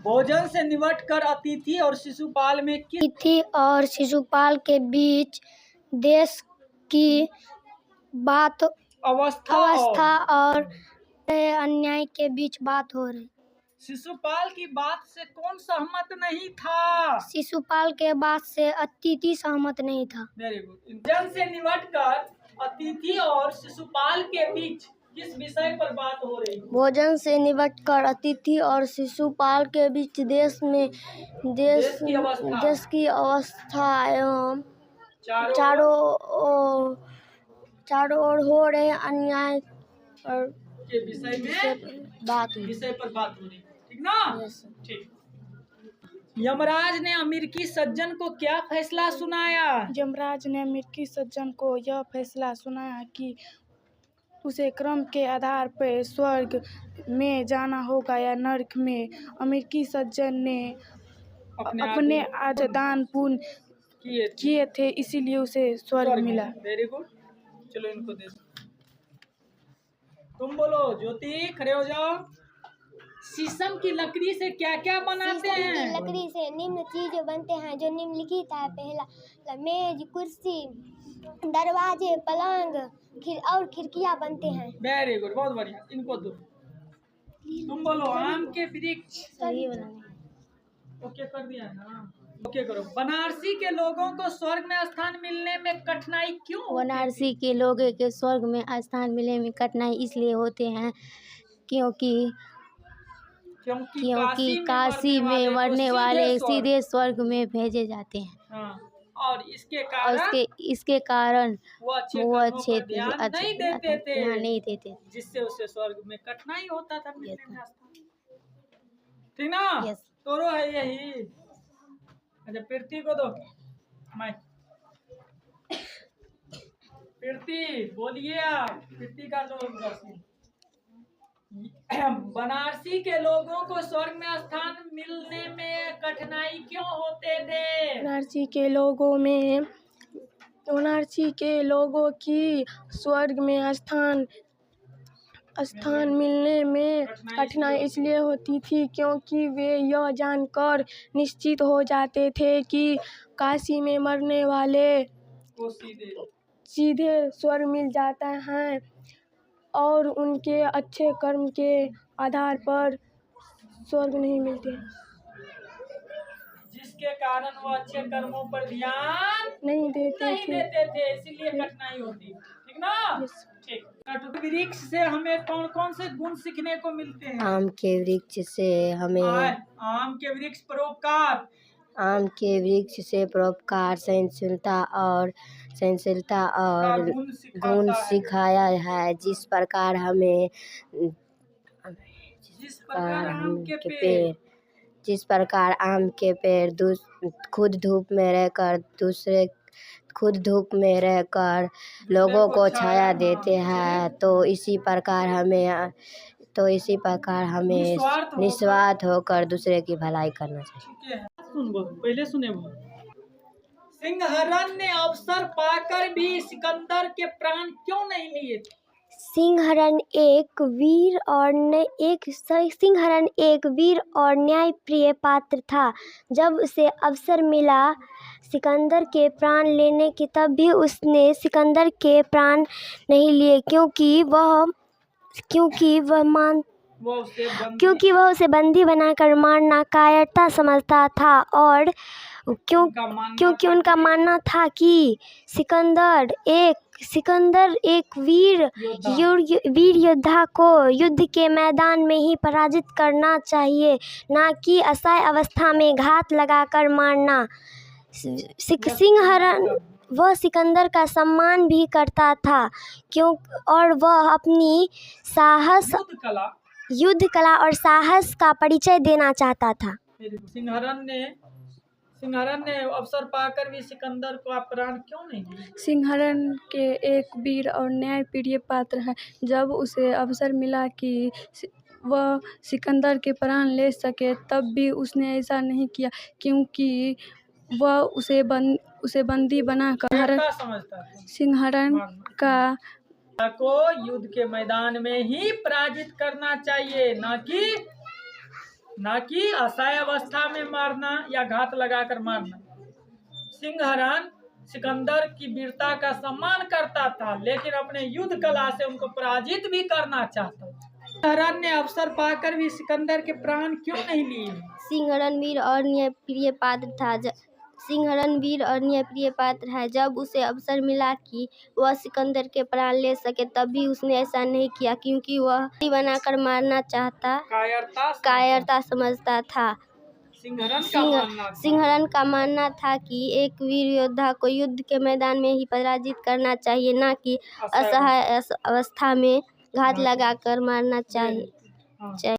भोजन से निपट कर अतिथि और शिशुपाल में किस अतिथि और शिशुपाल के बीच देश की बात अवस्था और अन्याय के बीच बात हो रही। शिशुपाल की बात से कौन सहमत नहीं था? शिशुपाल के बात से अतिथि सहमत नहीं था। Very good. भोजन से निपट कर अतिथि और शिशुपाल के बीच किस विषय पर बात हो रही? भोजन से निपट कर अतिथि और शिशुपाल के बीच देश की अवस्था एवं चारों ओर हो रहे अन्याय के विषय पर बात हो रही, ठीक ना? ठीक। यमराज ने अमेरिकी सज्जन को क्या फैसला सुनाया? यमराज ने अमेरिकी सज्जन को यह फैसला सुनाया कि उसे क्रम के आधार पर स्वर्ग में जाना होगा या नरक में। अमेरिकी सज्जन ने अपने आज दान पुण्य किए थे, इसीलिए उसे स्वर्ग मिला। Very good. चलो इनको दे दो। तुम बोलो ज्योति, खड़े हो जाओ। शीशम की लकड़ी से क्या क्या बनाते हैं? शीशम की लकड़ी से निम्न चीज बनते हैं जो निम्नलिखित है। पहला मेज, कुर्सी, दरवाजे, पलंग और खिड़कियां बनते हैं। वेरी गुड, बहुत बढ़िया। इनको दो। तुम बोलो आम के वृक्ष। सही बनाने। ओके कर दिया ना? ओके करो। बनारसी के लोगों को स्वर्ग में स्थान मिलने में कठिनाई क्यों? बनारसी के लोगों के स्वर्ग में स्थान मिलने में कठिनाई इसलिए होते हैं क्योंकि काशी में मरने वाले सीधे स्वर्ग में भेजे जाते हैं। हाँ। और इसके कारण वो अच्छे नहीं देते थे, जिससे उसे स्वर्ग में कठिनाई होता था मिलने में स्थान। ठीक ना? तोरो है यही। अच्छा, प्रीति को दो माइक। प्रीति बोलिए आप। प्रीति का लो दर्शन। बनारसी के लोगों को स्वर्ग में स्थान मिलने में कठिनाई क्यों होते थे? बनारसी के लोगों की स्वर्ग में स्थान मिलने में कठिनाई इसलिए होती थी क्योंकि वे यह जानकर निश्चित हो जाते थे कि काशी में मरने वाले को सीधे स्वर्ग मिल जाता है और उनके अच्छे कर्म के आधार पर स्वर्ग नहीं मिलते, जिसके कारण वो अच्छे कर्मों पर ध्यान नहीं देते थे, इसीलिए कठिनाई होती। ठीक ना? ठीक। वृक्ष से हमें कौन कौन से गुण सीखने को मिलते हैं? आम के वृक्ष से हमें आम के वृक्ष परोपकार। आम के वृक्ष से परोपकार, सहनशीलता और गुण सिखाया है। जिस प्रकार आम के पेड़ खुद धूप में रहकर लोगों को छाया देते हैं, तो इसी प्रकार हमें निस्वार्थ होकर दूसरे की भलाई करना चाहिए। पहले सुने वो। सिंहरण ने अवसर पाकर भी सिकंदर के प्राण क्यों नहीं लिए? सिंहरण एक वीर और न्यायप्रिय पात्र था। जब उसे अवसर मिला सिकंदर के प्राण लेने की, तब भी उसने सिकंदर के प्राण नहीं लिए क्योंकि वह उसे बंदी बनाकर मारना कायरता समझता था और क्योंकि उनका मानना था कि सिकंदर एक वीर योद्धा को युद्ध के मैदान में ही पराजित करना चाहिए, ना कि असहाय अवस्था में घात लगाकर मारना। सिंहरण वह सिकंदर का सम्मान भी करता था और वह अपनी युद्ध कला और साहस का परिचय देना चाहता था। सिंहरण ने अवसर पाकर भी सिकंदर को प्राण क्यों नहीं दिए? सिंहरण के एक वीर और न्यायप्रिय पात्र है। जब उसे अवसर मिला कि वह सिकंदर के प्राण ले सके, तब भी उसने ऐसा नहीं किया क्योंकि वह उसे बंदी बनाकर सिंहरण को युद्ध के मैदान में ही पराजित करना चाहिए, ना कि ना कि असहाय अवस्था में मारना या घात लगाकर मारना। सिंहहरण सिकंदर की वीरता का सम्मान करता था, लेकिन अपने युद्ध कला से उनको पराजित भी करना चाहता था। सिंहहरण ने अवसर पाकर भी सिकंदर के प्राण क्यों नहीं लिए? सिंहहरण वीर और न्यायप्रिय पात्र था। सिंहहरण वीर और न्यायप्रिय पात्र है। जब उसे अवसर मिला कि वह सिकंदर के प्राण ले सके, तब भी उसने ऐसा नहीं किया, क्योंकि वह बनाकर मारना चाहता, कायरता समझता था। सिंहहरण का मानना था कि एक वीर योद्धा को युद्ध के मैदान में ही पराजित करना चाहिए, न कि असहाय अवस्था में घात लगाकर मारना चाहिए।